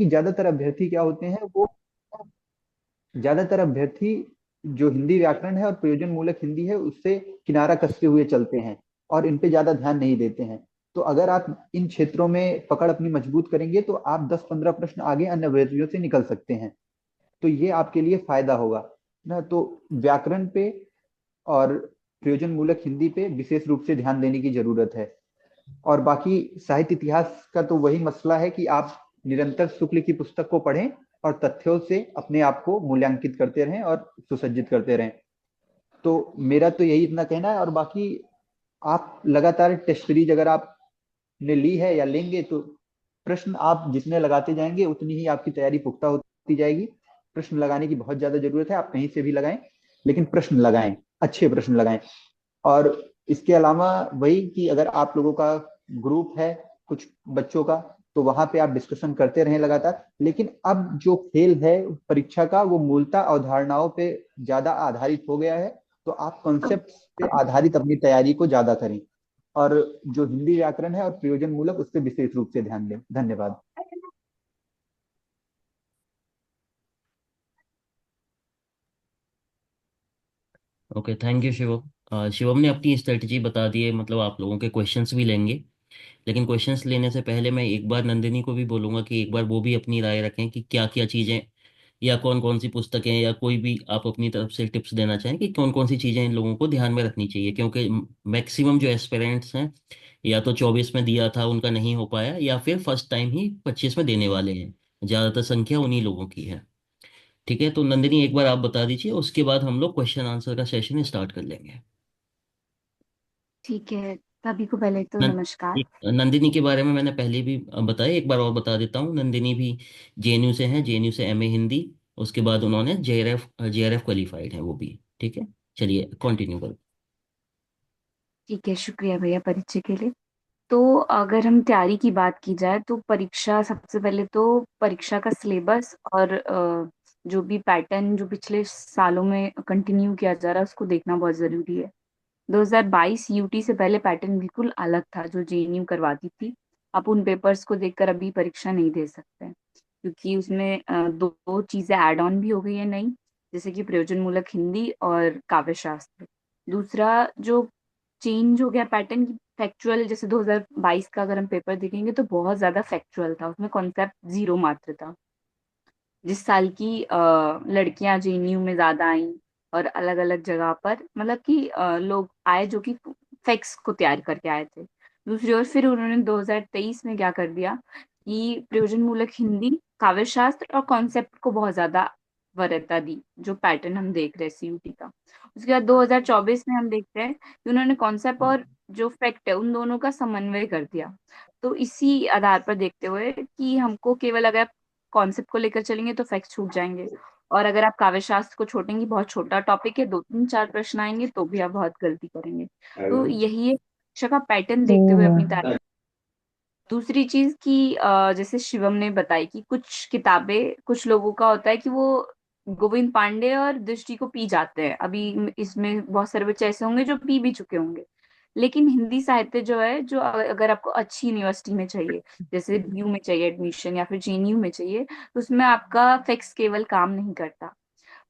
कि ज्यादातर अभ्यर्थी जो हिंदी व्याकरण है और प्रयोजन मूलक हिंदी है उससे किनारा कसते हुए चलते हैं और इन पे ज्यादा ध्यान नहीं देते हैं। तो अगर आप इन क्षेत्रों में पकड़ अपनी मजबूत करेंगे तो आप 10-15 प्रश्न आगे अन्य अभ्यर्थियों से निकल सकते हैं। तो ये आपके लिए फायदा होगा ना। तो व्याकरण पे और प्रयोजन मूलक हिंदी पे विशेष रूप से ध्यान देने की जरूरत है। और बाकी साहित्य इतिहास का तो वही मसला है कि आप निरंतर शुक्ल की पुस्तक को पढ़ें और तथ्यों से अपने आप को मूल्यांकित करते रहें और सुसज्जित करते रहें। तो मेरा तो यही इतना कहना है। और बाकी आप लगातार टेस्ट सीरीज अगर आपने ली है या लेंगे तो प्रश्न आप जितने लगाते जाएंगे उतनी ही आपकी तैयारी पुख्ता होती जाएगी। प्रश्न लगाने की बहुत ज्यादा जरूरत है, आप कहीं से भी लगाएं, लेकिन प्रश्न लगाएं, अच्छे प्रश्न लगाएं। और इसके अलावा वही कि अगर आप लोगों का ग्रुप है कुछ बच्चों का, तो वहां पे आप डिस्कशन करते रहें लगातार। लेकिन अब जो खेल है परीक्षा का वो मूलतः अवधारणाओं पे ज्यादा आधारित हो गया है। तो आप कॉन्सेप्ट पे आधारित अपनी तैयारी को ज्यादा करें और जो हिंदी व्याकरण है और प्रयोजन मूलक उस पर विशेष रूप से ध्यान दें। धन्यवाद। Okay, thank you Shivam. Shivam ने अपनी स्ट्रेटजी बता दी है, मतलब आप लोगों के क्वेश्चंस भी लेंगे। लेकिन क्वेश्चंस लेने से पहले मैं एक बार नंदिनी को भी बोलूंगा कि एक बार वो भी अपनी राय रखें कि क्या क्या चीज़ें या कौन कौन सी पुस्तकें या कोई भी आप अपनी तरफ से टिप्स देना चाहें कि कौन कौन सी चीज़ें इन लोगों को ध्यान में रखनी चाहिए, क्योंकि मैक्सिमम जो एस्पिरेंट्स हैं या तो 24 में दिया था उनका नहीं हो पाया, या फिर फर्स्ट टाइम ही 25 में देने वाले हैं। ज़्यादातर संख्या उन्हीं लोगों की है। ठीक है, तो नंदिनी एक बार आप बता दीजिए, उसके बाद हम लोग क्वेश्चन आंसर का सेशन स्टार्ट कर लेंगे। ठीक है। सभी को पहले तो नं- नमस्कार। नंदिनी के बारे में मैंने पहले भी बताया, एक बार और बता देता हूँ। नंदिनी भी जेएनयू से है, जेएनयू से एमए हिंदी। उसके बाद उन्होंने जेआरएफ जेआरएफ क्वालिफाइड है वो भी। ठीक है, चलिए कंटिन्यू करो। ठीक है, शुक्रिया भैया परिचय के लिए। तो अगर हम तैयारी की बात की जाए तो परीक्षा, सबसे पहले तो परीक्षा का सिलेबस और जो भी पैटर्न जो पिछले सालों में कंटिन्यू किया जा रहा है उसको देखना बहुत जरूरी है। 2022 यूटी से पहले पैटर्न बिल्कुल अलग था जो जेएनयू करवाती थी। आप उन पेपर्स को देखकर अभी परीक्षा नहीं दे सकते हैं, क्योंकि उसमें दो चीजें ऐड ऑन भी हो गई है नई, जैसे कि प्रयोजन मूलक हिंदी और काव्य शास्त्र। दूसरा जो चेंज हो गया पैटर्न की फैक्चुअल, जैसे 2022 का अगर हम पेपर देखेंगे तो बहुत ज्यादा फैक्चुअल था, उसमें कॉन्सेप्ट जीरो मात्र था। जिस साल की लड़कियां जेएनयू में ज्यादा आई और अलग अलग जगह पर मतलब कि लोग आए जो कि फैक्ट्स को तैयार करके आए थे। दूसरी ओर फिर उन्होंने 2023 में क्या कर दिया कि प्रयोजन मूलक हिंदी, काव्य शास्त्र और कॉन्सेप्ट को बहुत ज्यादा वरीयता दी, जो पैटर्न हम देख रहे हैं सीयूटी का। उसके बाद 2024 में हम देखते हैं कि उन्होंने कॉन्सेप्ट और जो फैक्ट है उन दोनों का समन्वय कर दिया। तो इसी आधार पर देखते हुए कि हमको केवल अगर कॉन्सेप्ट को लेकर चलेंगे तो फैक्ट छूट जाएंगे, और अगर आप काव्य शास्त्र को छोड़ेंगे, बहुत छोटा टॉपिक है, 2 3 4 प्रश्न आएंगे तो भी आप बहुत गलती करेंगे। तो यही है शिक्षा का पैटर्न देखते हुए अपनी तैयारी। दूसरी चीज कि जैसे शिवम ने बताई कि कुछ किताबें, कुछ लोगों का होता है कि वो गोविंद पांडे और दृष्टि को पी जाते हैं। अभी इसमें बहुत सारे बच्चे ऐसे होंगे जो पी भी चुके होंगे। लेकिन हिंदी साहित्य जो है, जो अगर आपको अच्छी यूनिवर्सिटी में चाहिए, जैसे बीयू में चाहिए एडमिशन या फिर जेएनयू में चाहिए, तो उसमें आपका फिक्स केवल काम नहीं करता।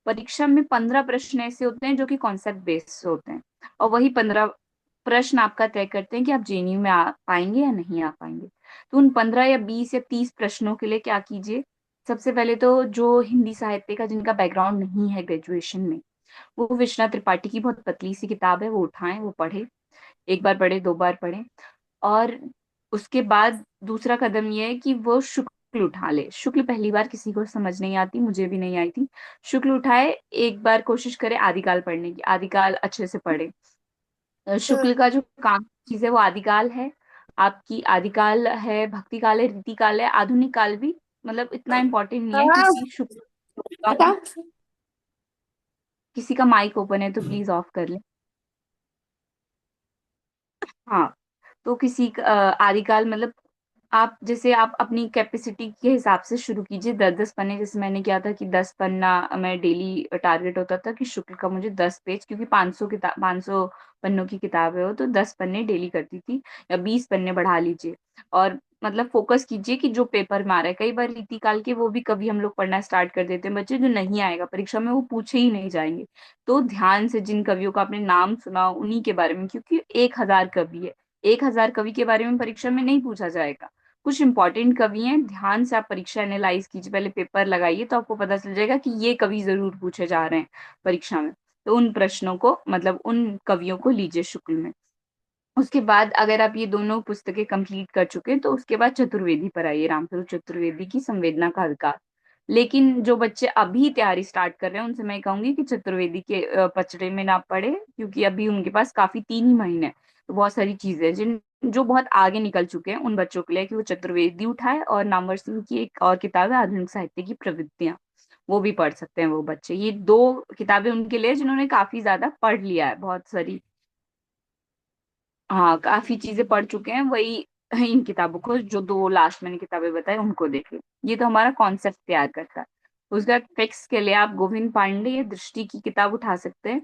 परीक्षा में 15 प्रश्न ऐसे होते हैं जो कि कॉन्सेप्ट बेस्ड होते हैं, और वही 15 प्रश्न आपका तय करते हैं कि आप जेएनयू में आ पाएंगे या नहीं आ पाएंगे। तो उन 15 या 20 या 30 प्रश्नों के लिए क्या कीजिए। सबसे पहले तो जो हिंदी साहित्य का जिनका बैकग्राउंड नहीं है ग्रेजुएशन में, वो विश्वनाथ त्रिपाठी की बहुत पतली सी किताब है, वो उठाएं, वो पढ़े। एक बार पढ़े, 2 बार पढ़े। और उसके बाद दूसरा कदम ये है कि वो शुक्ल उठा ले। शुक्ल पहली बार किसी को समझ नहीं आती, मुझे भी नहीं आई थी। शुक्ल उठाए, एक बार कोशिश करे आदिकाल पढ़ने की, आदिकाल अच्छे से पढ़े। शुक्ल का जो काम चीज है वो आदिकाल है आपकी, आदिकाल है, भक्ति काल है, रीति काल है, आधुनिक काल भी। मतलब इतना इम्पोर्टेंट नहीं है, क्योंकि शुक्ल का, किसी का माइक ओपन है तो प्लीज ऑफ कर ले। हाँ। तो किसी आदिकाल मतलब आप जैसे आप अपनी कैपेसिटी के हिसाब से शुरू कीजिए, 10 10 पन्ने। जैसे मैंने किया था कि 10 पन्ना मैं डेली टारगेट होता था कि शुक्ल का मुझे 10 पेज, क्योंकि 500 पन्नों की किताब है वो, तो 10 पन्ने डेली करती थी, या 20 पन्ने बढ़ा लीजिए। और मतलब फोकस कीजिए कि जो पेपर में आ रहा है। कई बार रीति काल के वो भी कभी हम लोग पढ़ना स्टार्ट कर देते हैं बच्चे, जो नहीं आएगा परीक्षा में, वो पूछे ही नहीं जाएंगे। तो ध्यान से जिन कवियों का आपने नाम सुना उन्हीं के बारे में, क्योंकि 1,000 कवि है, 1,000 कवि के बारे में परीक्षा में नहीं पूछा जाएगा। कुछ इंपॉर्टेंट कवि हैं, ध्यान से आप परीक्षा एनालाइज कीजिए, पहले पेपर लगाइए तो आपको पता चल जाएगा कि ये कवि जरूर पूछे जा रहे हैं परीक्षा में। तो उन प्रश्नों को, मतलब उन कवियों को लीजिए शुक्ल में। उसके बाद अगर आप ये दोनों पुस्तकें कंप्लीट कर चुके हैं तो उसके बाद चतुर्वेदी पर आइए, रामस्वरूप चतुर्वेदी की संवेदना का अधिकार। लेकिन जो बच्चे अभी तैयारी स्टार्ट कर रहे हैं उनसे मैं कहूंगी कि चतुर्वेदी के पचड़े में ना पड़े, क्योंकि अभी उनके पास काफी 3 ही महीने हैं। तो बहुत सारी चीजें हैं जिन जो बहुत आगे निकल चुके हैं उन बच्चों के लिए, कि वो चतुर्वेदी उठाए, और नामवर सिंह की एक और किताब है आधुनिक साहित्य की प्रवृत्तियां, वो भी पढ़ सकते हैं वो बच्चे। ये 2 किताबें उनके लिए जिन्होंने काफी ज्यादा पढ़ लिया है, बहुत सारी, हाँ काफी चीजें पढ़ चुके हैं, वही इन किताबों को, जो 2 लास्ट मैंने किताबें बताई उनको देखें। ये तो हमारा कॉन्सेप्ट तैयार करता है। उसके बाद टेक्स्ट के लिए आप गोविंद पांडे या दृष्टि की किताब उठा सकते हैं।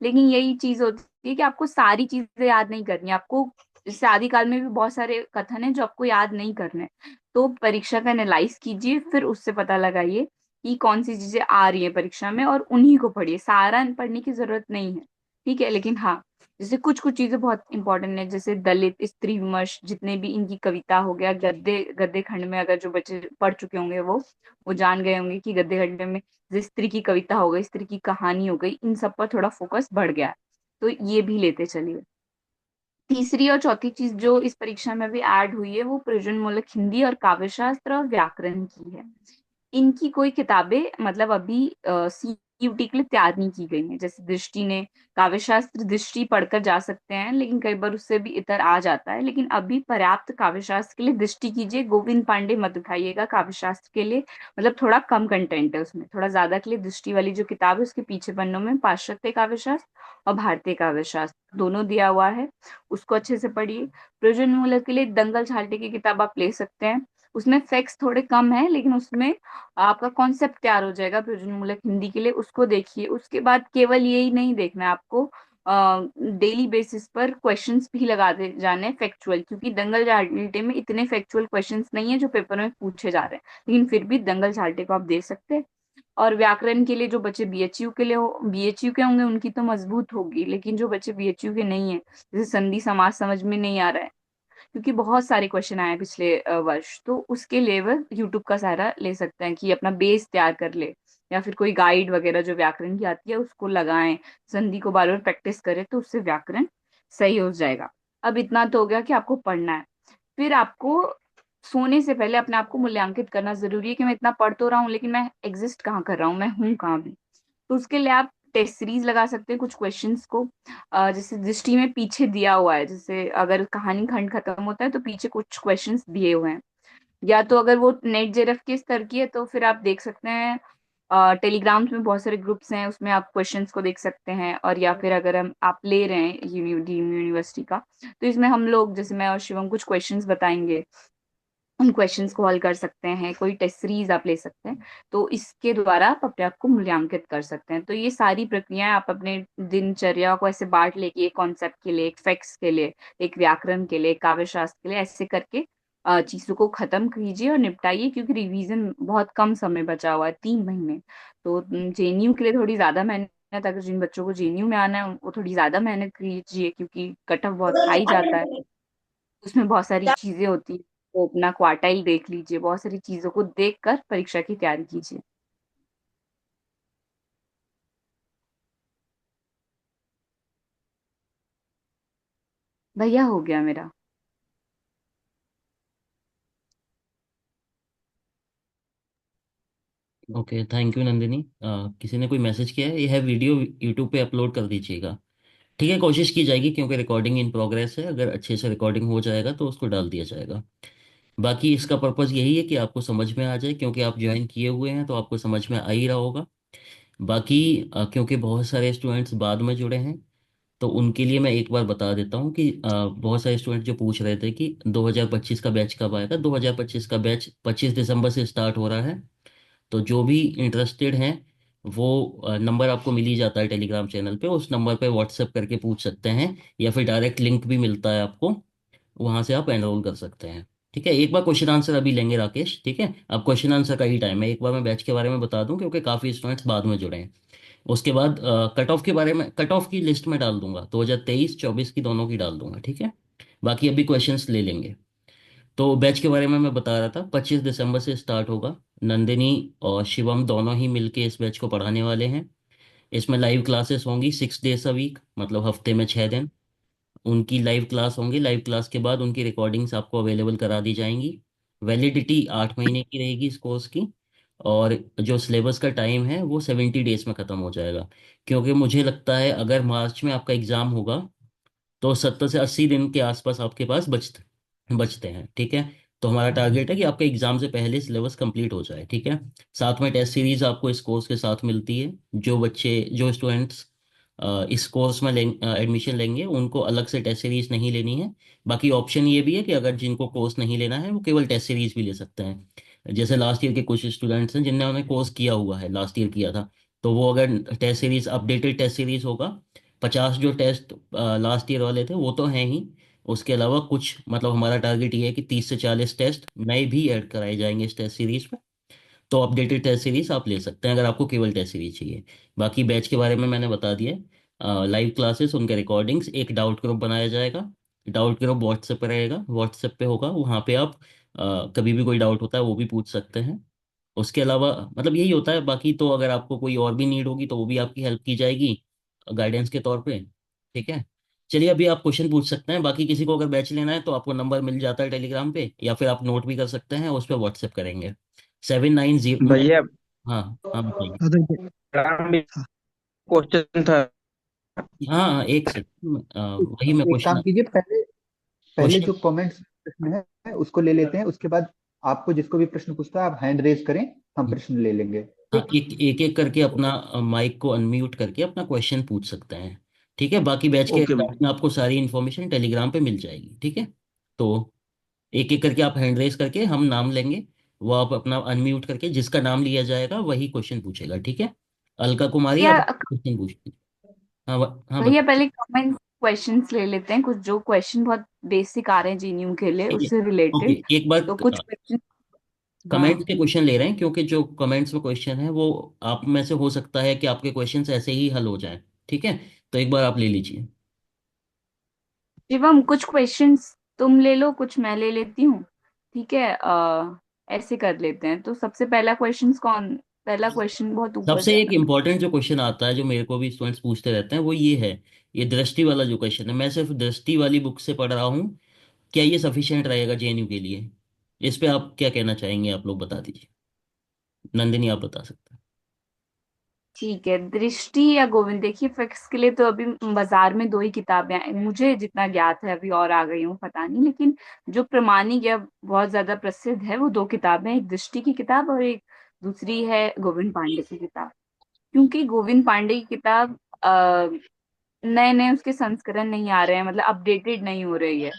लेकिन यही चीज होती है कि आपको सारी चीजें याद नहीं करनी, आपको जैसे आदिकाल में भी बहुत सारे कथन है जो आपको याद नहीं करने। तो परीक्षा का एनालाइज कीजिए, फिर उससे पता लगाइए कि कौन सी चीजें आ रही है परीक्षा में, और उन्हीं को पढ़िए, सारा पढ़ने की जरूरत नहीं है। ठीक है, लेकिन हाँ, जैसे कुछ कुछ चीजें बहुत इंपॉर्टेंट है, जैसे दलित, स्त्री विमर्श, जितने भी इनकी कविता हो गया, गद्दे, गद्दे खंड में अगर जो बच्चे पढ़ चुके होंगे वो जान गए होंगे कि गद्दे खंड में जैसे स्त्री की कविता हो गई, स्त्री की कहानी हो गई, इन सब पर थोड़ा फोकस बढ़ गया है। तो ये भी लेते चलिए। तीसरी और चौथी चीज जो इस परीक्षा में भी ऐड हुई है वो प्रयोजन मूलक हिंदी और काव्यशास्त्र और व्याकरण की है। इनकी कोई किताबें मतलब अभी सीयूटी के लिए तैयार नहीं की गई हैं। जैसे दृष्टि ने काव्यशास्त्र, दृष्टि पढ़कर जा सकते हैं, लेकिन कई बार उससे भी इतर आ जाता है। लेकिन अभी पर्याप्त काव्यशास्त्र के लिए दृष्टि कीजिए, गोविंद पांडे मत उठाइएगा काव्यशास्त्र के लिए, मतलब थोड़ा कम कंटेंट है उसमें। थोड़ा ज्यादा के लिए दृष्टि वाली जो किताब है उसके पीछे पन्नों में पाश्चात्य काव्यशास्त्र और भारतीय काव्यशास्त्र दोनों दिया हुआ है, उसको अच्छे से पढ़िए। प्रयोजन मूलक के लिए दंगल छाल्टे की किताब आप ले सकते हैं, उसमें फैक्ट्स थोड़े कम है लेकिन उसमें आपका कॉन्सेप्ट तैयार हो जाएगा। प्रयोजन मूलक हिंदी के लिए उसको देखिए। उसके बाद केवल यही नहीं देखना है आपको, डेली बेसिस पर क्वेश्चंस भी लगाते जाने फैक्चुअल, क्योंकि दंगल झाल्टे में इतने फैक्चुअल क्वेश्चंस नहीं है जो पेपर में पूछे जा रहे हैं, लेकिन फिर भी दंगल झाल्टे को आप दे सकते हैं। और व्याकरण के लिए जो बच्चे बीएचयू के लिए हो, बीएचयू के होंगे उनकी तो मजबूत होगी, लेकिन जो बच्चे बीएचयू के नहीं है, जैसे संधि समाज समझ में नहीं आ रहा है क्योंकि बहुत सारे क्वेश्चन आए हैं पिछले वर्ष, तो उसके लिए वह यूट्यूब का सहारा ले सकते हैं कि अपना बेस तैयार कर ले, या फिर कोई गाइड वगैरह जो व्याकरण की आती है उसको लगाएं, संधि को बार बार प्रैक्टिस करें तो उससे व्याकरण सही हो जाएगा। अब इतना तो हो गया कि आपको पढ़ना है। फिर आपको सोने से पहले अपने आप को मूल्यांकित करना जरूरी है कि मैं इतना पढ़ तो रहा हूँ लेकिन मैं एग्जिस्ट कहाँ कर रहा हूँ, मैं हूँ कहाँ भी। तो उसके लिए आप टेस्ट सीरीज लगा सकते हैं कुछ क्वेश्चंस को, जैसे दृष्टि में पीछे दिया हुआ है, जैसे अगर कहानी खंड खत्म होता है तो पीछे कुछ क्वेश्चंस दिए हुए हैं। या तो अगर वो नेट जेरफ के स्तर की है तो फिर आप देख सकते हैं, टेलीग्राम्स में बहुत सारे ग्रुप्स हैं उसमें आप क्वेश्चंस को देख सकते हैं। और या फिर अगर हम आप ले रहे हैं डीम यूनिवर्सिटी का, तो इसमें हम लोग, जैसे मैं और शिवम, कुछ क्वेश्चंस बताएंगे, उन क्वेश्चंस को हल कर सकते हैं। कोई टेस्ट सीरीज आप ले सकते हैं, तो इसके द्वारा आप अपने आप को मूल्यांकित कर सकते हैं। तो ये सारी प्रक्रियाएं आप अपने दिनचर्या को ऐसे बांट लेके, एक कॉन्सेप्ट के लिए, एक फैक्ट्स के लिए, एक व्याकरण के लिए, एक काव्यशास्त्र के लिए, ऐसे करके चीजों को खत्म कीजिए और निपटाइए, क्योंकि रिवीजन बहुत कम समय बचा हुआ है, 3 महीने। तो जेएनयू के लिए थोड़ी ज्यादा मेहनत, अगर जिन बच्चों को जेएनयू में आना है वो थोड़ी ज्यादा मेहनत कीजिए, क्योंकि कट ऑफ बहुत हाई जाता है, उसमें बहुत सारी चीजें होती है। तो अपना क्वार्टाइल देख लीजिए, बहुत सारी चीजों को देख कर परीक्षा की तैयारी कीजिए। भैया हो गया मेरा। Okay, thank you Nandini. किसी ने कोई मैसेज किया है? यह वीडियो यूट्यूब पे अपलोड कर दीजिएगा। ठीक है, कोशिश की जाएगी, क्योंकि रिकॉर्डिंग इन प्रोग्रेस है। अगर अच्छे से रिकॉर्डिंग हो जाएगा तो उसको डाल दिया जाएगा। बाकी इसका पर्पज़ यही है कि आपको समझ में आ जाए, क्योंकि आप ज्वाइन किए हुए हैं तो आपको समझ में आ ही रहा होगा। बाकी क्योंकि बहुत सारे स्टूडेंट्स बाद में जुड़े हैं, तो उनके लिए मैं एक बार बता देता हूँ कि बहुत सारे स्टूडेंट जो पूछ रहे थे कि 2025 का बैच कब आएगा। 2025 का बैच 25 दिसंबर से स्टार्ट हो रहा है। तो जो भी इंटरेस्टेड हैं वो नंबर आपको मिल ही जाता है टेलीग्राम चैनल पे, उस नंबर पे व्हाट्सएप करके पूछ सकते हैं, या फिर डायरेक्ट लिंक भी मिलता है आपको, वहाँ से आप एनरोल कर सकते हैं। ठीक है, एक बार क्वेश्चन आंसर अभी लेंगे राकेश, ठीक है, अब क्वेश्चन आंसर का ही टाइम है। एक बार मैं बैच के बारे में बता दूं क्योंकि काफ़ी स्टूडेंट्स बाद में जुड़े हैं। उसके बाद कट ऑफ के बारे में, कट ऑफ की लिस्ट में डाल दूंगा, 2023-24 की दोनों की डाल दूंगा, ठीक है। बाकी अभी क्वेश्चंस ले लेंगे। तो बैच के बारे में मैं बता रहा था, 25 दिसंबर से स्टार्ट होगा। नंदिनी और शिवम दोनों ही मिलके इस बैच को पढ़ाने वाले हैं। इसमें लाइव क्लासेस होंगी 6 डेज अ वीक, मतलब हफ्ते में 6 दिन। उनकी लाइव क्लास होंगी, लाइव क्लास के बाद उनकी रिकॉर्डिंग्स आपको अवेलेबल करा दी जाएंगी। वैलिडिटी 8 महीने की रहेगी इस कोर्स की। और जो सिलेबस का टाइम है वो 70 डेज में ख़त्म हो जाएगा। क्योंकि मुझे लगता है अगर मार्च में आपका एग्ज़ाम होगा तो 70 से 80 दिन के आसपास आपके पास बचते बचते हैं, ठीक है। तो हमारा टारगेट है कि आपके एग्जाम से पहले सिलेबस कंप्लीट हो जाए, ठीक है। साथ में टेस्ट सीरीज आपको इस कोर्स के साथ मिलती है। जो स्टूडेंट्स इस कोर्स में एडमिशन लेंगे उनको अलग से टेस्ट सीरीज नहीं लेनी है। बाकी ऑप्शन ये भी है कि अगर जिनको कोर्स नहीं लेना है वो केवल टेस्ट सीरीज भी ले सकते हैं। जैसे लास्ट ईयर के कुछ स्टूडेंट्स हैं जिन्होंने कोर्स किया हुआ है, लास्ट ईयर किया था, तो वो अगर test series, updated test series होगा, 50 जो टेस्ट लास्ट ईयर वाले थे वो तो हैं ही, उसके अलावा कुछ, मतलब हमारा टारगेट ये है कि 30 से 40 टेस्ट नए भी ऐड कराए जाएंगे इस टेस्ट सीरीज में। तो अपडेटेड टेस्ट सीरीज आप ले सकते हैं अगर आपको केवल टेस्ट सीरीज चाहिए। बाकी बैच के बारे में मैंने बता दिया, लाइव क्लासेस, उनके रिकॉर्डिंग्स, एक डाउट ग्रुप बनाया जाएगा। डाउट ग्रुप व्हाट्सएप पे रहेगा, व्हाट्सएप पे होगा, वहाँ पे आप कभी भी कोई डाउट होता है वो भी पूछ सकते हैं। उसके अलावा मतलब यही होता है। बाकी तो अगर आपको कोई और भी नीड होगी तो वो भी आपकी हेल्प की जाएगी गाइडेंस के तौर पे, ठीक है। चलिए अभी आप क्वेश्चन पूछ सकते हैं। बाकी किसी को अगर बैच लेना है तो आपको नंबर मिल जाता है टेलीग्राम पे, या फिर आप नोट भी कर सकते हैं, उस पर व्हाट्सएप करेंगे। 790। भैया हाँ। हाँ बताइए। क्वेश्चन था। हाँ हाँ, एक सेकंड, वही मैं एक काम क्वेश्चन। कीजिए, पहले पहले क्वेश्चन। जो कमेंट्स प्रश्न है उसको ले लेते हैं, उसके बाद आपको जिसको भी प्रश्न पूछता है आप हैंड रेज करें, हम प्रश्न ले लेंगे, हाँ, ठीक। एक एक एक करके अपना माइक को अनम्यूट करके अपना क्वेश्चन पूछ सकते हैं, ठीक है। बाकी बैच के ओके बैच भैया। में आपको सारी इन्फॉर्मेशन टेलीग्राम पे मिल जाएगी, ठीक है। तो एक एक करके आप हैंड रेज करके हम नाम लेंगे, वो आप अपना अनम्यूट करके जिसका नाम लिया जाएगा वही क्वेश्चन पूछेगा, ठीक है। अलका कुमारी, या आप क्वेश्चन पूछिए। हाँ हाँ भैया बताइए। पहले कमेंट क्वेश्चंस ले लेते हैं, कुछ जो क्वेश्चन बहुत बेसिक आ रहे हैं जीएनयू के लिए ठीक है, उससे ओके, रिलेटेड। एक बार तो कुछ क्वेश्चन। कमेंट्स हाँ के क्वेश्चन ले रहे हैं क्योंकि जो कमेंट्स में क्वेश्चन है वो आप में से हो सकता है कि आपके क्वेश्चंस ऐसे ही हल हो जाएं, ठीक है। तो एक बार आप ले लीजिए। शिवम, कुछ क्वेश्चंस तुम ले लो, कुछ मैं ले लेती हूँ। ठीक है, ऐसे कर लेते हैं। तो सबसे पहला क्वेश्चन बहुत ऊपर सबसे से है एक ना। इम्पॉर्टेंट जो क्वेश्चन आता है जो मेरे को भी स्टूडेंट्स पूछते रहते हैं वो ये है, ये दृष्टि वाला जो क्वेश्चन है, मैं सिर्फ दृष्टि वाली बुक से पढ़ रहा हूँ, क्या ये सफिशिएंट रहेगा जेएनयू के लिए? इस पे आप क्या कहना चाहेंगे, आप लोग बता दीजिए। नंदिनी आप बता सकते हैं। ठीक है, दृष्टि या गोविंद, देखिए फिक्स के लिए तो अभी बाजार में दो ही किताबें हैं मुझे जितना ज्ञात है, अभी और आ गई हूँ पता नहीं, लेकिन जो प्रमाणिक या बहुत ज्यादा प्रसिद्ध है वो दो किताबें हैं, एक दृष्टि की किताब और एक दूसरी है गोविंद पांडे की किताब। क्योंकि गोविंद पांडे की किताब नए नए उसके संस्करण नहीं आ रहे हैं, मतलब अपडेटेड नहीं हो रही है,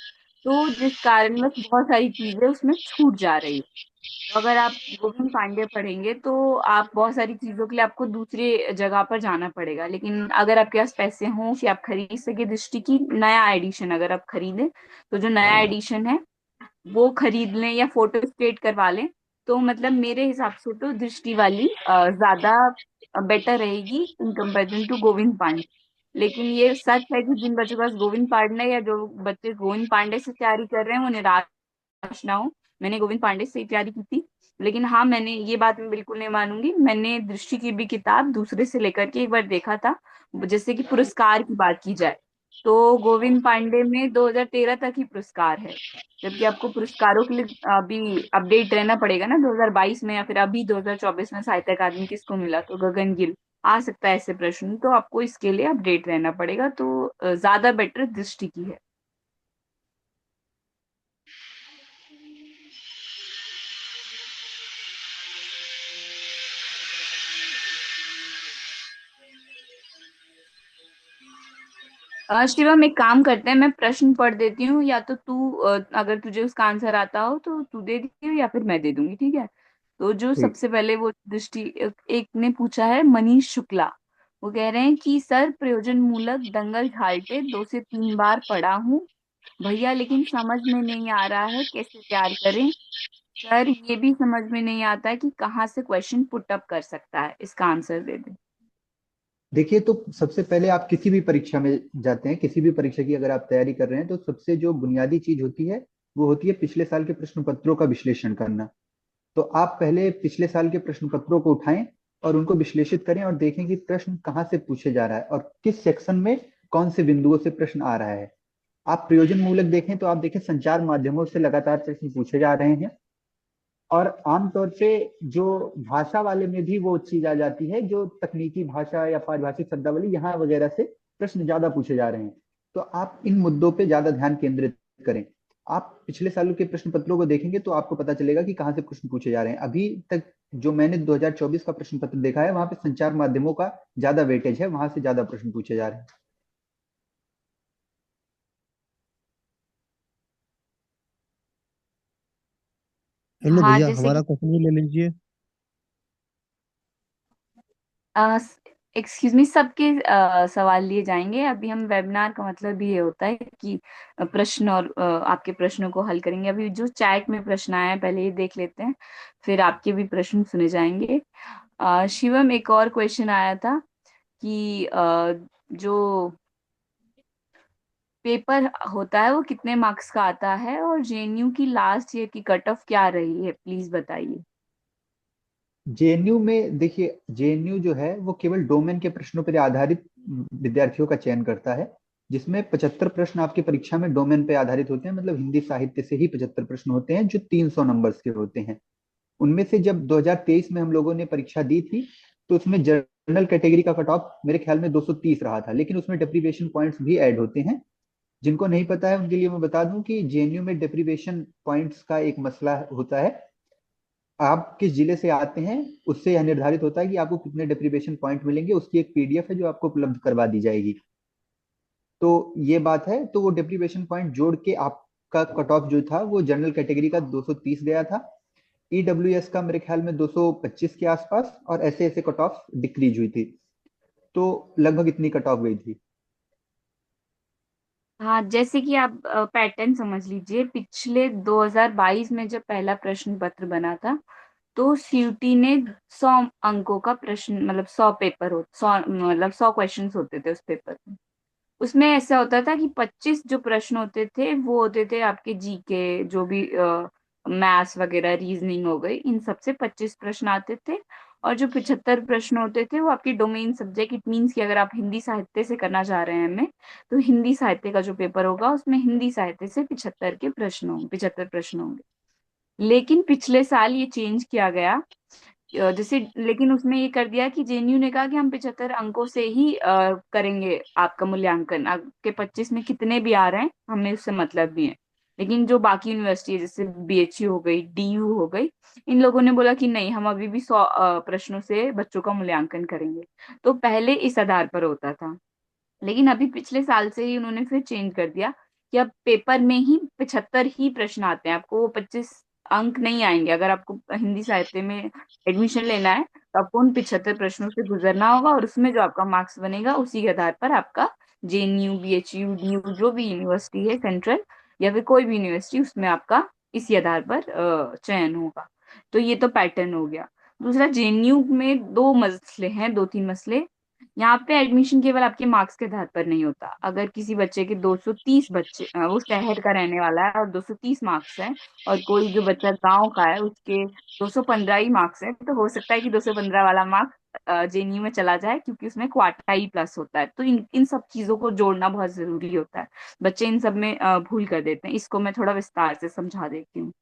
तो जिस कारणवश बहुत सारी चीजें उसमें छूट जा रही है। तो अगर आप गोविंद पांडे पढ़ेंगे तो आप बहुत सारी चीजों के लिए आपको दूसरी जगह पर जाना पड़ेगा, लेकिन अगर आपके पास पैसे हों कि आप खरीद सके दृष्टि की नया एडिशन, अगर आप खरीदें तो जो नया एडिशन है वो खरीद लें या फोटो स्टेट करवा लें, तो मतलब मेरे हिसाब से तो दृष्टि वाली ज्यादा बेटर रहेगी in comparison to Govind Pandey. लेकिन ये सच है कि जिन बच्चों के पास गोविंद पांडे या जो बच्चे गोविंद पांडे से तैयारी कर रहे हैं वो निराश ना हो। मैंने गोविंद पांडे से ही तैयारी की थी, लेकिन हाँ मैंने ये बात मैं बिल्कुल नहीं मानूंगी, मैंने दृष्टि की भी किताब दूसरे से लेकर के एक बार देखा था। जैसे कि पुरस्कार की बात की जाए तो गोविंद पांडे में 2013 तक ही पुरस्कार है, जबकि आपको पुरस्कारों के लिए अभी अपडेट रहना पड़ेगा ना 2022 में, या फिर अभी 2024 में साहित्य अकादमी किसको मिला, तो गगन गिल आ सकता है ऐसे प्रश्न, तो आपको इसके लिए अपडेट रहना पड़ेगा, तो ज्यादा बेटर दृष्टि की है। शिवम एक काम करते हैं, मैं प्रश्न पढ़ देती हूँ, या तो तू अगर तुझे उसका आंसर आता हो तो तू दे दियो या फिर मैं दे दूंगी, ठीक है। तो जो ठीक। सबसे पहले वो दृष्टि एक ने पूछा है, मनीष शुक्ला। वो कह रहे हैं कि सर प्रयोजन मूलक दंगल घाटे 2 से 3 बार पढ़ा हूँ, भैया लेकिन समझ में नहीं आ रहा है कैसे तैयार करें। सर ये भी समझ में नहीं आता है कि कहाँ से क्वेश्चन पुट अप कर सकता है, इसका आंसर दे दे। देखिए, तो सबसे पहले आप किसी भी परीक्षा में जाते हैं, किसी भी परीक्षा की अगर आप तैयारी कर रहे हैं, तो सबसे जो बुनियादी चीज होती है वो होती है पिछले साल के प्रश्न पत्रों का विश्लेषण करना। तो आप पहले पिछले साल के प्रश्न पत्रों को उठाएं और उनको विश्लेषित करें और देखें कि प्रश्न कहाँ से पूछे जा रहा है और किस सेक्शन में कौन से बिंदुओं से प्रश्न आ रहा है। आप प्रयोजन मूलक देखें तो आप देखें संचार माध्यमों से लगातार प्रश्न पूछे जा रहे हैं। और आमतौर पे जो भाषा वाले में भी वो चीज आ जाती है, जो तकनीकी भाषा या पारिभाषिक शब्दावली यहाँ वगैरह से प्रश्न ज्यादा पूछे जा रहे हैं। तो आप इन मुद्दों पे ज्यादा ध्यान केंद्रित करें। आप पिछले सालों के प्रश्न पत्रों को देखेंगे तो आपको पता चलेगा कि कहाँ से प्रश्न पूछे जा रहे हैं। अभी तक जो मैंने 2024 का प्रश्न पत्र देखा है, वहां पे संचार माध्यमों का ज्यादा वेटेज है, वहां से ज्यादा प्रश्न पूछे जा रहे हैं। हेलो हाँ भैया, जैसे हमारा कि क्वेश्चन भी ले लीजिए। एक्सक्यूज मी, सबके सवाल लिए जाएंगे। अभी हम वेबिनार का मतलब भी ये होता है कि प्रश्न और आपके प्रश्नों को हल करेंगे। अभी जो चैट में प्रश्न आया है पहले ये देख लेते हैं, फिर आपके भी प्रश्न सुने जाएंगे। शिवम, एक और क्वेश्चन आया था कि जो पेपर होता है वो कितने मार्क्स का आता है, और जेएनयू की लास्ट ईयर की कट ऑफ क्या रही है, प्लीज बताइए। जेएनयू में देखिए, जेएनयू जो है वो केवल डोमेन के प्रश्नों पर आधारित विद्यार्थियों का चयन करता है, जिसमें 75 प्रश्न आपकी परीक्षा में डोमेन पे आधारित होते हैं। मतलब हिंदी साहित्य से ही 75 प्रश्न होते हैं जो 300 नंबर्स के होते हैं। उनमें से जब 2023 में हम लोगों ने परीक्षा दी थी, तो उसमें जनरल कैटेगरी का कट ऑफ मेरे ख्याल में 230 रहा था, लेकिन उसमें डेप्रीवेशन पॉइंट्स भी ऐड होते हैं। जिनको नहीं पता है उनके लिए मैं बता दूं कि जेएनयू में डेप्रीवेशन पॉइंट्स का एक मसला होता है। आप किस जिले से आते हैं उससे यह निर्धारित होता है कि आपको कितने डेप्रीवेशन पॉइंट मिलेंगे। उसकी एक पीडीएफ है जो आपको उपलब्ध करवा दी जाएगी। तो ये बात है, तो वो डेप्रीवेशन पॉइंट जोड़ के आपका कट ऑफ जो था वो जनरल कैटेगरी का 230 गया था। ईडब्ल्यूएस का मेरे ख्याल में 225 के आसपास, और ऐसे ऐसे कट ऑफ डिक्रीज हुई थी। तो लगभग इतनी कट ऑफ गई थी। हाँ जैसे कि आप पैटर्न समझ लीजिए, पिछले 2022 में जब पहला प्रश्न पत्र बना था तो सीयूटी ने 100 अंकों का प्रश्न, मतलब 100 पेपर हो 100, मतलब 100 क्वेश्चन होते थे उस पेपर में। उसमें ऐसा होता था कि 25 जो प्रश्न होते थे वो होते थे आपके जीके, जो भी मैथ्स वगैरह, रीजनिंग हो गई, इन सब से 25 प्रश्न आते थे। और जो 75 प्रश्न होते थे वो आपकी डोमेन सब्जेक्ट, इट मीन्स कि अगर आप हिंदी साहित्य से करना चाह रहे हैं हमें, तो हिंदी साहित्य का जो पेपर होगा उसमें हिंदी साहित्य से 75 प्रश्न होंगे। लेकिन पिछले साल ये चेंज किया गया, जैसे, लेकिन उसमें ये कर दिया कि जेएनयू ने कहा कि हम 75 अंकों से ही करेंगे आपका मूल्यांकन। आपके 25 में कितने भी आ रहे हैं हमें उससे मतलब भी है। लेकिन जो बाकी यूनिवर्सिटी है, जैसे बीएचयू हो गई, डीयू हो गई, इन लोगों ने बोला कि नहीं, हम अभी भी 100 प्रश्नों से बच्चों का मूल्यांकन करेंगे। तो पहले इस आधार पर होता था, लेकिन अभी पिछले साल से ही उन्होंने फिर चेंज कर दिया कि अब पेपर में ही 75 ही प्रश्न आते हैं, आपको वो 25 अंक नहीं आएंगे। अगर आपको हिंदी साहित्य में एडमिशन लेना है तो आपको उन 75 प्रश्नों से गुजरना होगा, और उसमें जो आपका मार्क्स बनेगा उसी के आधार पर आपका जेएनयू, बीएचयू, डीयू, जो भी यूनिवर्सिटी है सेंट्रल, या फिर कोई भी यूनिवर्सिटी, उसमें आपका इसी आधार पर चयन होगा। तो ये तो पैटर्न हो गया। दूसरा, जेएनयू में दो मसले हैं, दो तीन मसले। यहाँ पे एडमिशन केवल आपके मार्क्स के आधार पर नहीं होता। अगर किसी बच्चे के 230 बच्चे, वो शहर का रहने वाला है और 230 मार्क्स है, और कोई जो बच्चा गांव का है उसके 215 ही मार्क्स है, तो हो सकता है कि 215 वाला मार्क्स जेएनयू में चला जाए, क्योंकि उसमें क्वार्टाइल प्लस होता है। तो इन इन सब चीजों को जोड़ना बहुत जरूरी होता है। बच्चे इन सब में भूल कर देते हैं। इसको मैं थोड़ा विस्तार से समझा देती हूँ।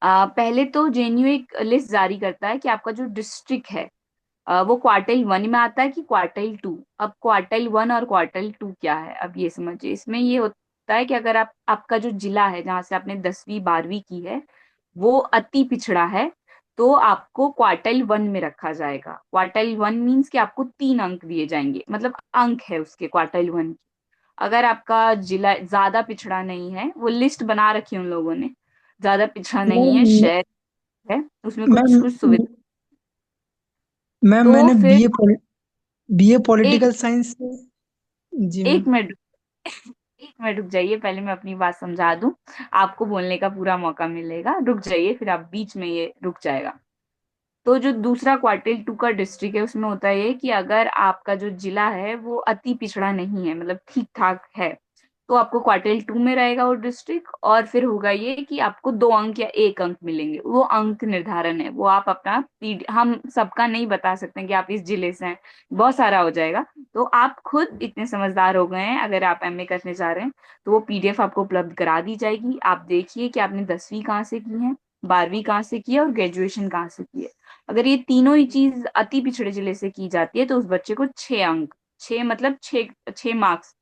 पहले तो जेएनयू एक लिस्ट जारी करता है कि आपका जो डिस्ट्रिक्ट है वो क्वार्टाइल 1 में आता है कि क्वार्टाइल 2। अब क्वार्टाइल 1 और क्वार्टाइल 2 क्या है, अब ये समझिए। इसमें ये होता है कि अगर आपका जो जिला है जहां से आपने 10वीं 12वीं की है वो अति पिछड़ा है, तो आपको क्वार्टाइल 1 में रखा जाएगा। क्वार्टाइल 1 मीन्स कि आपको 3 अंक दिए जाएंगे, मतलब अंक है उसके क्वार्टाइल 1। अगर आपका जिला ज्यादा पिछड़ा नहीं है, वो लिस्ट बना रखी है उन लोगों ने, ज्यादा पिछड़ा नहीं है, मैम शहर है, उसमें कुछ मैम कुछ सुविधा, मैम तो मैंने फिर बीए एक पॉलिटिकल साइंस से। जी मैम। एक मिनट एक मिनट रुक जाइए, पहले मैं अपनी बात समझा दूं। आपको बोलने का पूरा मौका मिलेगा, रुक जाइए, फिर आप बीच में ये रुक जाएगा। तो जो दूसरा क्वार्टिल टू का डिस्ट्रिक्ट है उसमें होता है ये कि अगर आपका जो जिला है वो अति पिछड़ा नहीं है, मतलब ठीक ठाक है, तो आपको क्वार्टिल टू में रहेगा वो डिस्ट्रिक्ट। और फिर होगा ये कि आपको 2 अंक या 1 अंक मिलेंगे, वो अंक निर्धारण है, वो आप अपना हम सबका नहीं बता सकते हैं कि आप इस जिले से हैं, बहुत सारा हो जाएगा। तो आप खुद इतने समझदार हो गए हैं, अगर आप एमए करने जा रहे हैं तो वो पीडीएफ आपको उपलब्ध करा दी जाएगी। आप देखिए कि आपने 10वीं कहाँ से की है, 12वीं कहाँ से की है और ग्रेजुएशन कहाँ से की है। अगर ये तीनों ही चीज अति पिछड़े जिले से की जाती है तो उस बच्चे को 6 अंक, 6 मतलब 6 मार्क्स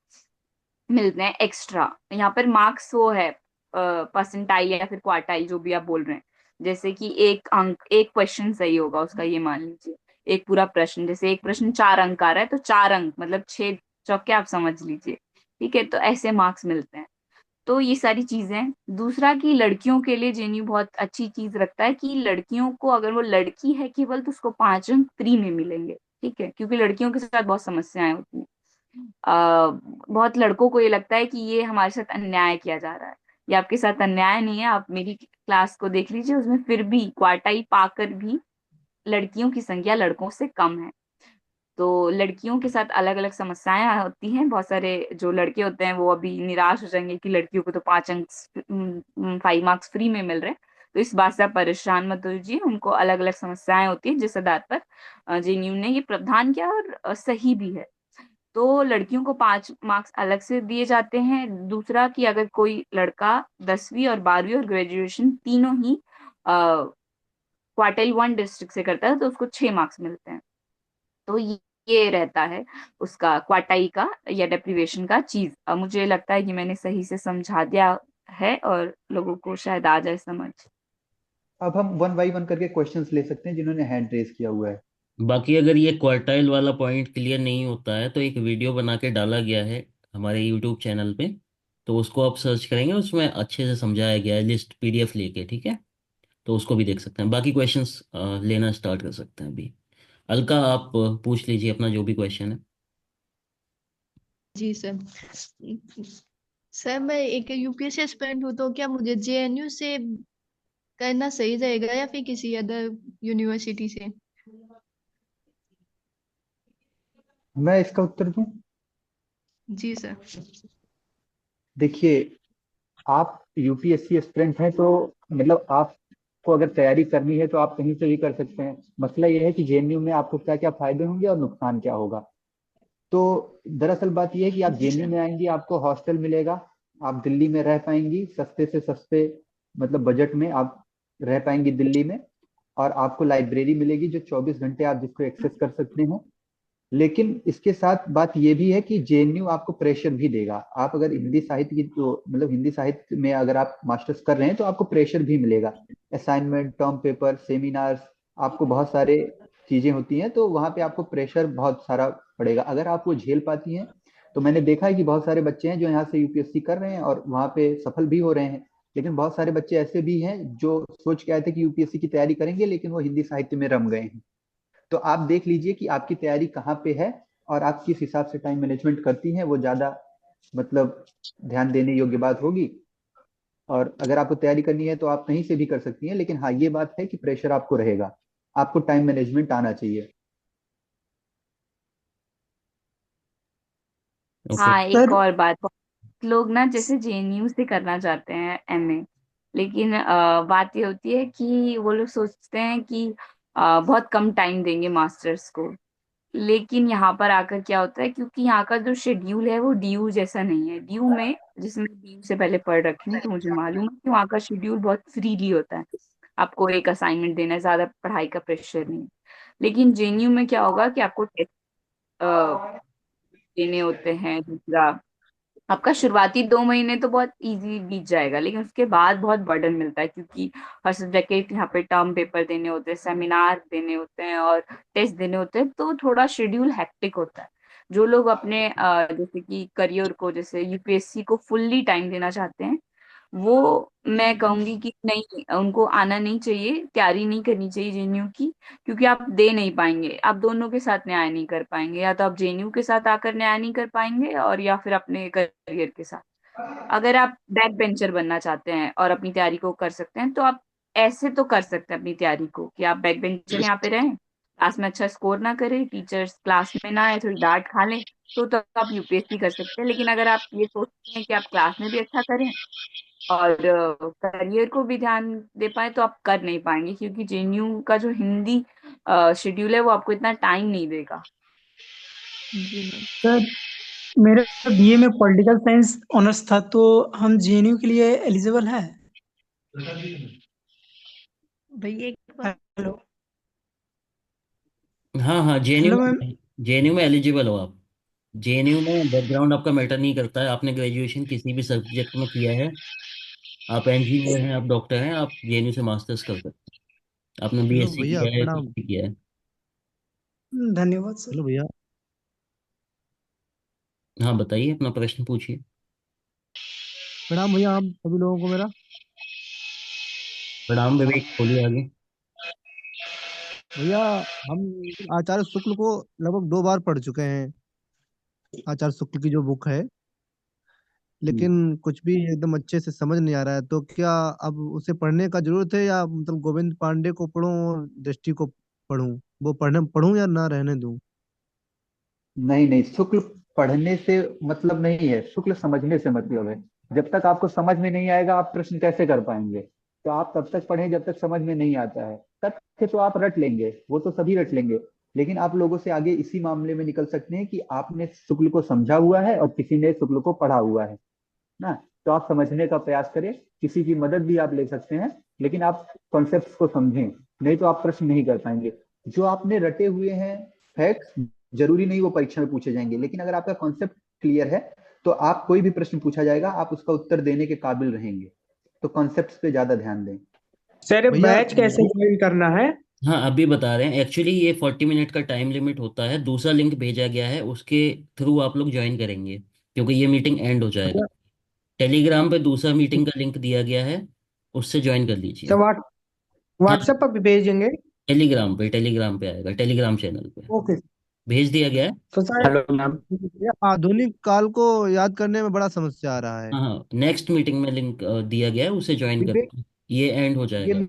मिलते हैं एक्स्ट्रा। यहाँ पर मार्क्स वो है परसेंटाइल या फिर क्वार्टाइल, जो भी आप बोल रहे हैं। जैसे कि 1 अंक, एक क्वेश्चन सही होगा उसका, ये मान लीजिए एक पूरा प्रश्न, जैसे एक प्रश्न 4 अंक आ रहा है तो 4 अंक मतलब 6 चौके आप समझ लीजिए। ठीक है, तो ऐसे मार्क्स मिलते हैं। तो ये सारी चीजें। दूसरा कि लड़कियों के लिए जेएनयू बहुत अच्छी चीज रखता है कि लड़कियों को, अगर वो लड़की है केवल, तो उसको 5 अंक फ्री में मिलेंगे। ठीक है, क्योंकि लड़कियों के साथ बहुत समस्याएं होती हैं। बहुत लड़कों को ये लगता है कि ये हमारे साथ अन्याय किया जा रहा है। ये आपके साथ अन्याय नहीं है, आप मेरी क्लास को देख लीजिए, उसमें फिर भी क्वार्टाइल पाकर भी लड़कियों की संख्या लड़कों से कम है। तो लड़कियों के साथ अलग अलग समस्याएं होती हैं। बहुत सारे जो लड़के होते हैं वो अभी निराश हो जाएंगे कि लड़कियों को तो 5 अंक, 5 मार्क्स फ्री में मिल रहे हैं। तो इस बात से आप परेशान मत होइए, उनको अलग अलग समस्याएं होती है जिस आधार पर जेएनयू ने ये प्रावधान किया, और सही भी है। तो लड़कियों को 5 मार्क्स अलग से दिए जाते हैं। दूसरा कि अगर कोई लड़का 10वीं और 12वीं और ग्रेजुएशन तीनों ही क्वार्टाइल 1 डिस्ट्रिक्ट से करता है तो उसको 6 मार्क्स मिलते हैं। तो ये रहता है उसका क्वार्टाई का या डेप्रिवेशन का चीज। अब मुझे लगता है कि मैंने सही से समझा दिया है और लोगों को शायद आ जाए समझ। अब हम वन बाई वन करके क्वेश्चंस ले सकते हैं जिन्होंने हैंड रेज किया हुआ है। बाकी अगर ये क्वार्टाइल वाला पॉइंट क्लियर नहीं होता है तो एक वीडियो बना के डाला गया है हमारे यूट्यूब चैनल पे, तो उसको आप सर्च करेंगे, उसमें अच्छे से समझाया गया है लिस्ट पीडीएफ लेके, ठीक है। तो उसको भी देख सकते हैं। बाकी क्वेश्चंस लेना स्टार्ट कर सकते हैं अभी। अलका, आप पूछ लीजिए अपना जो भी क्वेश्चन है। जी सर। सर मैं एक यूपीएससी एस्पिरेंट हूँ, तो क्या मुझे जेएनयू से करना सही रहेगा या फिर किसी अदर यूनिवर्सिटी से? मैं इसका उत्तर दूं। जी सर। देखिए, आप यूपीएससी एस्पिरेंट हैं तो मतलब आपको अगर तैयारी करनी है तो आप कहीं से भी कर सकते हैं। मसला ये है कि जेएनयू में आपको क्या क्या फायदे होंगे और नुकसान क्या होगा। तो दरअसल बात यह है कि आप जी जेएनयू सर। में आएंगी, आपको हॉस्टल मिलेगा, आप दिल्ली में रह पाएंगी सस्ते से सस्ते, मतलब बजट में आप रह पाएंगी दिल्ली में। और आपको लाइब्रेरी मिलेगी जो 24 घंटे आप जिसको एक्सेस कर सकते हैं। लेकिन इसके साथ बात यह भी है कि जेएनयू आपको प्रेशर भी देगा। आप अगर हिंदी साहित्य की तो मतलब हिंदी साहित्य में अगर आप मास्टर्स कर रहे हैं तो आपको प्रेशर भी मिलेगा। असाइनमेंट, टर्म पेपर, सेमिनार्स, आपको बहुत सारे चीजें होती हैं, तो वहाँ पे आपको प्रेशर बहुत सारा पड़ेगा। अगर आप वो झेल पाती हैं तो मैंने देखा है कि बहुत सारे बच्चे हैं जो यहाँ से यूपीएससी कर रहे हैं और वहाँ पे सफल भी हो रहे हैं। लेकिन बहुत सारे बच्चे ऐसे भी हैं जो सोच के आए थे कि यूपीएससी की तैयारी करेंगे लेकिन वो हिंदी साहित्य में रम गए हैं। तो आप देख लीजिए कि आपकी तैयारी कहाँ पे है और आप किस हिसाब से टाइम मैनेजमेंट करती हैं, वो ज्यादा मतलब ध्यान देने योग्य बात होगी। और अगर आपको तैयारी करनी है तो आप कहीं से भी कर सकती हैं, लेकिन हाँ ये बात है कि प्रेशर आपको रहेगा, आपको टाइम मैनेजमेंट आना चाहिए। ओके। हाँ, एक सर और बात, लोग ना जैसे जेएनयू से करना चाहते हैं एमए, लेकिन बात ये होती है कि वो लोग सोचते हैं कि बहुत कम टाइम देंगे मास्टर्स को। लेकिन यहाँ पर आकर क्या होता है, क्योंकि यहाँ का जो शेड्यूल है वो डीयू जैसा नहीं है। डीयू में, जिसमें डीयू से पहले पढ़ रखी हूँ तो मुझे मालूम है कि वहाँ का शेड्यूल बहुत फ्रीली होता है। आपको एक असाइनमेंट देना है, ज्यादा पढ़ाई का प्रेशर नहीं है। लेकिन जेएनयू में क्या होगा कि आपको टेस्ट देने होते हैं। दूसरा, आपका शुरुआती 2 महीने तो बहुत इजी बीत जाएगा, लेकिन उसके बाद बहुत बर्डन मिलता है, क्योंकि हर सब्जेक्ट के यहाँ पे टर्म पेपर देने होते हैं, सेमिनार देने होते हैं और टेस्ट देने होते हैं, तो थोड़ा शेड्यूल हेक्टिक होता है। जो लोग अपने जैसे कि करियर को, जैसे यूपीएससी को फुल्ली टाइम देना चाहते हैं, वो मैं कहूंगी कि नहीं, उनको आना नहीं चाहिए, तैयारी नहीं करनी चाहिए जेएनयू की, क्योंकि आप दे नहीं पाएंगे, आप दोनों के साथ न्याय नहीं कर पाएंगे, या तो आप जेएनयू के साथ आकर न्याय नहीं कर पाएंगे और या फिर अपने करियर के साथ। अगर आप बैक बेंचर बनना चाहते हैं और अपनी तैयारी को कर सकते हैं, तो आप ऐसे तो कर सकते हैं अपनी तैयारी को कि आप बैक बेंचर यहाँ पे रहें, क्लास में अच्छा स्कोर ना करें, टीचर्स क्लास में ना आए, थोड़ी डांट खा लें, तो आप यूपीएससी कर सकते हैं। लेकिन अगर आप ये सोचते हैं कि आप क्लास में भी अच्छा करें और करियर को भी ध्यान दे पाए, तो आप कर नहीं पाएंगे, क्योंकि जेएनयू का जो हिंदी शेड्यूल है वो आपको इतना टाइम नहीं देगा। जी मैम। सर, मेरा बीए में पॉलिटिकल साइंस ऑनर्स था, तो हम जेएनयू के लिए एलिजिबल है? भैया एक बार। हेलो। हाँ हाँ, जेएनयू हेलो मैम। में, जेएनयू में एलिजिबल हो आप। जेएनयू में बैकग्राउंड आपका मैटर नहीं करता है, आपने ग्रेजुएशन किसी भी सब्जेक्ट में किया है, आप इंजीनियर हैं, आप डॉक्टर हैं, आप जेएनयू से मास्टर्स कर सकते हैं। आपने हेलो बीएससी भैया किया है, कुछ प्रणाम। भी किया है। धन्यवाद सर। हेलो भैया हाँ बताइए, अपना प्रश्न पूछिए। प्रणाम भैया, आप सभी लोगों को मेरा। प्रणाम विवेक, बोलिए आगे। भैया हम आचार्य शुक्ल को लगभग 2 बार पढ़ चुके हैं, आचार्य शुक्ल की जो बुक है, हम्म। लेकिन कुछ भी एकदम अच्छे से समझ नहीं आ रहा है। तो क्या अब उसे पढ़ने का जरूरत है, या मतलब गोविंद पांडे को पढूं और दृष्टि को पढूं? वो पढ़ूं या ना रहने दूं? नहीं नहीं, शुक्ल पढ़ने से मतलब नहीं है, शुक्ल समझने से मतलब है। जब तक आपको समझ में नहीं आएगा आप प्रश्न कैसे कर पाएंगे? तो आप तब तक पढ़ें जब तक समझ में नहीं आता है। तथ्य तो आप रट लेंगे, वो तो सभी रट लेंगे, लेकिन आप लोगों से आगे इसी मामले में निकल सकते हैं कि आपने शुक्ल को समझा हुआ है और किसी ने शुक्ल को पढ़ा हुआ है ना। तो आप समझने का प्रयास करें, किसी की मदद भी आप ले सकते हैं, लेकिन आप कॉन्सेप्ट्स को समझें, नहीं तो आप प्रश्न नहीं कर पाएंगे। जो आपने रटे हुए हैं फैक्ट्स, जरूरी नहीं वो परीक्षा में पूछे जाएंगे, लेकिन अगर आपका कॉन्सेप्ट क्लियर है तो आप कोई भी प्रश्न पूछा जाएगा आप उसका उत्तर देने के काबिल रहेंगे। तो कॉन्सेप्ट्स पे ज्यादा ध्यान दें। सर, भैया बैच कैसे ज्वाइन करना है? हाँ अभी बता रहे हैं, एक्चुअली ये 40 मिनट का टाइम लिमिट होता है, दूसरा लिंक भेजा गया है, उसके थ्रू आप लोग ज्वाइन करेंगे, क्योंकि ये मीटिंग एंड हो जाएगा। भैया, टेलीग्राम पे दूसरा मीटिंग का लिंक दिया गया है, उससे ज्वाइन कर लीजिए। सर हाँ, व्हाट्सएप पर भी भेजेंगे? टेलीग्राम पे आएगा, टेलीग्राम चैनल पे ओके। भेज दिया गया है। तो सर, हेलो मैम। भैया आधुनिक काल को याद करने में बड़ा समस्या आ रहा है। हाँ हाँ, नेक्स्ट मीटिंग में लिंक दिया गया है, उसे ज्वाइन विवेक, कर, ये एंड हो ये जाएगा।